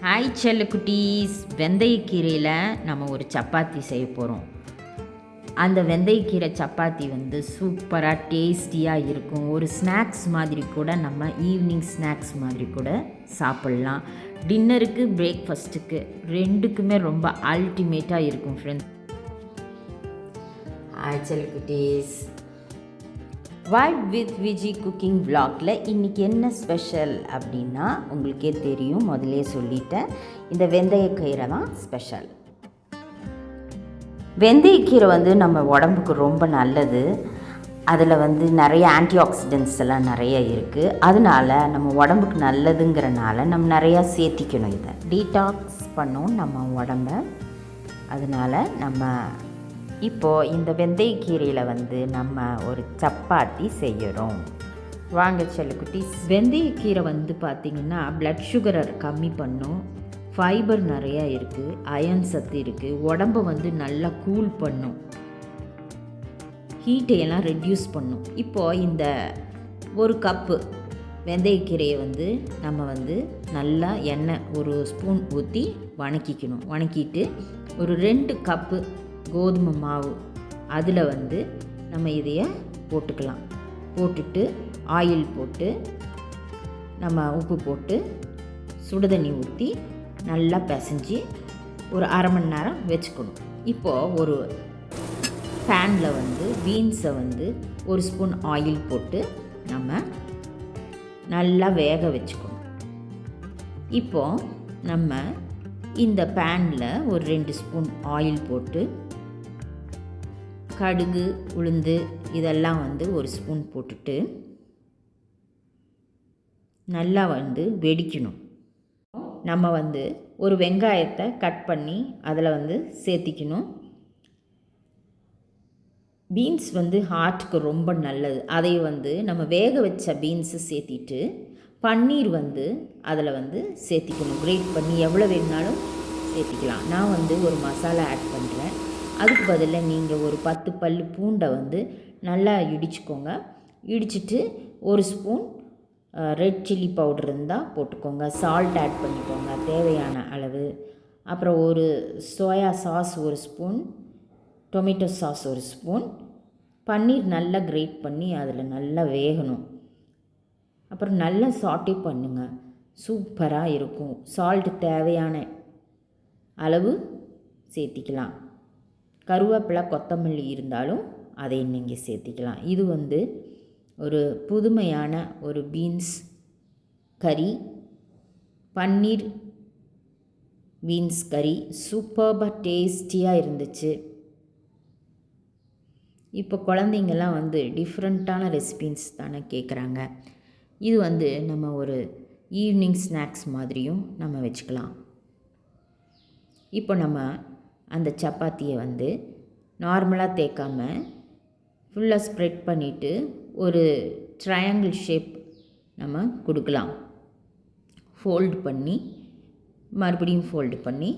Hi செல்ல குட்டீஸ், வெந்தயக்கீரையில் நம்ம ஒரு சப்பாத்தி செய்ய போகிறோம். அந்த வெந்தயக்கீரை சப்பாத்தி சூப்பராக டேஸ்டியாக இருக்கும். ஒரு ஸ்நாக்ஸ் மாதிரி கூட, நம்ம ஈவினிங் ஸ்நாக்ஸ் மாதிரி கூட சாப்பிட்லாம். டின்னருக்கு, பிரேக்ஃபாஸ்ட்டுக்கு ரெண்டுக்குமே ரொம்ப அல்டிமேட்டாக இருக்கும் ஃப்ரெண்ட்ஸ். ஹாய் செல்ல குட்டீஸ், வைப் வித் விஜி குக்கிங் விலாகில் இன்றைக்கி என்ன ஸ்பெஷல் அப்படின்னா உங்களுக்கே தெரியும், முதலே சொல்லிட்டேன். இந்த வெந்தயக்கீரை தான் ஸ்பெஷல். வெந்தயக்கீரை நம்ம உடம்புக்கு ரொம்ப நல்லது. அதில் நிறைய ஆன்டி ஆக்சிடென்ட்ஸ் எல்லாம் நிறைய இருக்குது. அதனால நம்ம உடம்புக்கு நல்லதுங்கிறனால நம்ம நிறையா சேர்த்திக்கணும். இதை டீடாக்ஸ் பண்ணோம் நம்ம உடம்ப. அதனால் நம்ம இப்போது இந்த வெந்தயக்கீரையில் நம்ம ஒரு சப்பாத்தி செய்கிறோம். வாங்க செல்லக்குட்டி. வெந்தயக்கீரை பார்த்திங்கன்னா பிளட் சுகரை கம்மி பண்ணும். ஃபைபர் நிறையா இருக்குது, அயன் சத்து இருக்குது, உடம்பை நல்லா கூல் பண்ணும், ஹீட்டையெல்லாம் ரெட்யூஸ் பண்ணும். இப்போது இந்த ஒரு கப்பு வெந்தயக்கீரையை நம்ம நல்லா எண்ணெய் ஒரு ஸ்பூன் ஊற்றி வணக்கிக்கணும். வணக்கிட்டு ஒரு 2 கப்பு கோதுமை மாவு அதில் நம்ம இதைய போட்டுக்கலாம். போட்டுட்டு ஆயில் போட்டு நம்ம உப்பு போட்டு சுடுதண்ணி ஊற்றி நல்லா பிசைஞ்சு ஒரு அரை மணி நேரம் வச்சுக்கணும். இப்போது ஒரு பேனில் பீன்ஸை ஒரு ஸ்பூன் ஆயில் போட்டு நம்ம நல்லா வேக வச்சுக்கணும். இப்போது நம்ம இந்த பேனில் ஒரு 2 ஸ்பூன் ஆயில் போட்டு கடுகு, உளுந்து இதெல்லாம் ஒரு ஸ்பூன் போட்டுட்டு நல்லா வெடிக்கணும். நம்ம ஒரு வெங்காயத்தை கட் பண்ணி அதில் சேர்த்திக்கணும். பீன்ஸ் ஹார்ட்டுக்கு ரொம்ப நல்லது. அதை நம்ம வேக வச்ச பீன்ஸு சேர்த்திட்டு பன்னீர் அதில் சேர்த்திக்கணும். கிரேட் பண்ணி எவ்வளோ வேணுனாலும் சேர்த்திக்கலாம். நான் ஒரு மசாலா ஆட் பண்ணுறேன். அதுக்கு பதிலாக நீங்கள் ஒரு 10 பல் பூண்டை நல்லா இடிச்சுக்கோங்க. இடிச்சிட்டு ஒரு ஸ்பூன் ரெட் சில்லி பவுடர் இருந்தால் போட்டுக்கோங்க. சால்ட் ஆட் பண்ணிக்கோங்க தேவையான அளவு. அப்புறம் ஒரு சோயா சாஸ் ஒரு ஸ்பூன், டொமேட்டோ சாஸ் ஒரு ஸ்பூன், பன்னீர் நல்லா கிரேட் பண்ணி அதில் நல்லா வேகணும். அப்புறம் நல்லா சாட்டே பண்ணுங்கள், சூப்பராக இருக்கும். சால்ட்டு தேவையான அளவு சேர்த்திக்கலாம். கருவேப்பிலை, கொத்தமல்லி இருந்தாலும் அதை நீங்கள் சேர்த்திக்கலாம். இது ஒரு புதுமையான ஒரு பீன்ஸ் கறி, பன்னீர் பீன்ஸ் கறி சூப்பராக டேஸ்டியாக இருந்துச்சு. இப்போ குழந்தைங்கள்லாம் டிஃப்ரெண்ட்டான ரெசிபீஸ் தானே கேட்குறாங்க. இது நம்ம ஒரு ஈவினிங் ஸ்நாக்ஸ் மாதிரியும் நம்ம வச்சுக்கலாம். இப்போ நம்ம அந்த சப்பாத்தியை நார்மலாக தேய்க்காம ஃபுல்லாக ஸ்ப்ரெட் பண்ணிவிட்டு ஒரு ட்ரையாங்கிள் ஷேப் நம்ம கொடுக்கலாம். ஃபோல்டு பண்ணி மறுபடியும் ஃபோல்டு பண்ணி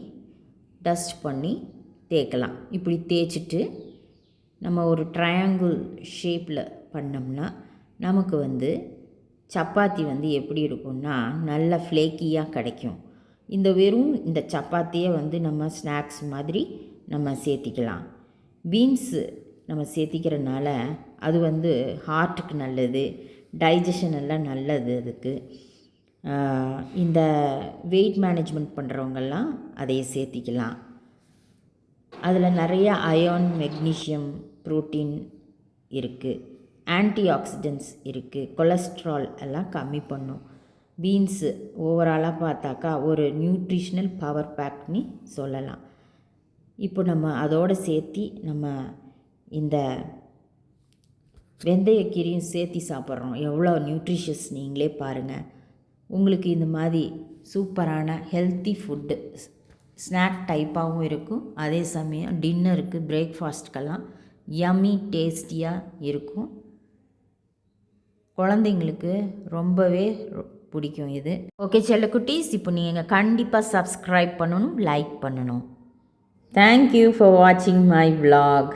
டஸ்ட் பண்ணி தேய்க்கலாம். இப்படி தேய்ச்சிட்டு நம்ம ஒரு ட்ரையாங்கிள் ஷேப்பில் பண்ணோம்னா நமக்கு சப்பாத்தி எப்படி இருக்கும்னா நல்லா ஃப்ளேக்கியாக கிடைக்கும். இந்த சப்பாத்தியை நம்ம ஸ்நாக்ஸ் மாதிரி நம்ம சேர்த்திக்கலாம். பீன்ஸு நம்ம சேர்த்திக்கிறனால அது ஹார்ட்டுக்கு நல்லது, டைஜஷன் எல்லாம் நல்லது. அதுக்கு இந்த வெயிட் மேனேஜ்மெண்ட் பண்ணுறவங்கெல்லாம் அதையே சேர்த்திக்கலாம். அதில் நிறைய அயர்ன், மெக்னீஷியம், புரோட்டீன் இருக்குது, ஆன்டி ஆக்சிடென்ட்ஸ் இருக்குது, கொலஸ்ட்ரால் எல்லாம் கம்மி பண்ணும். பீன்ஸு ஓவராலாக பார்த்தாக்கா ஒரு நியூட்ரிஷ்னல் பவர் பேக்னு சொல்லலாம். இப்போ நம்ம அதோடு சேர்த்து நம்ம இந்த வெந்தயக்கீரையும் சேர்த்து சாப்பிட்றோம். எவ்வளோ நியூட்ரிஷியஸ் நீங்களே பாருங்கள். உங்களுக்கு இந்த மாதிரி சூப்பரான ஹெல்த்தி ஃபுட்டு ஸ்நாக் டைப்பாகவும் இருக்கும். அதே சமயம் டின்னருக்கு, பிரேக்ஃபாஸ்ட்டுக்கெல்லாம் யம்மி டேஸ்டியாக இருக்கும். குழந்தைங்களுக்கு ரொம்பவே பிடிக்கும் இது. ஓகே செல்லக்குட்டீஸ், இப்போ நீங்கள் கண்டிப்பாக சப்ஸ்கிரைப் பண்ணணும், லைக் பண்ணணும். தேங்க்யூ ஃபார் வாட்சிங் மை vlog.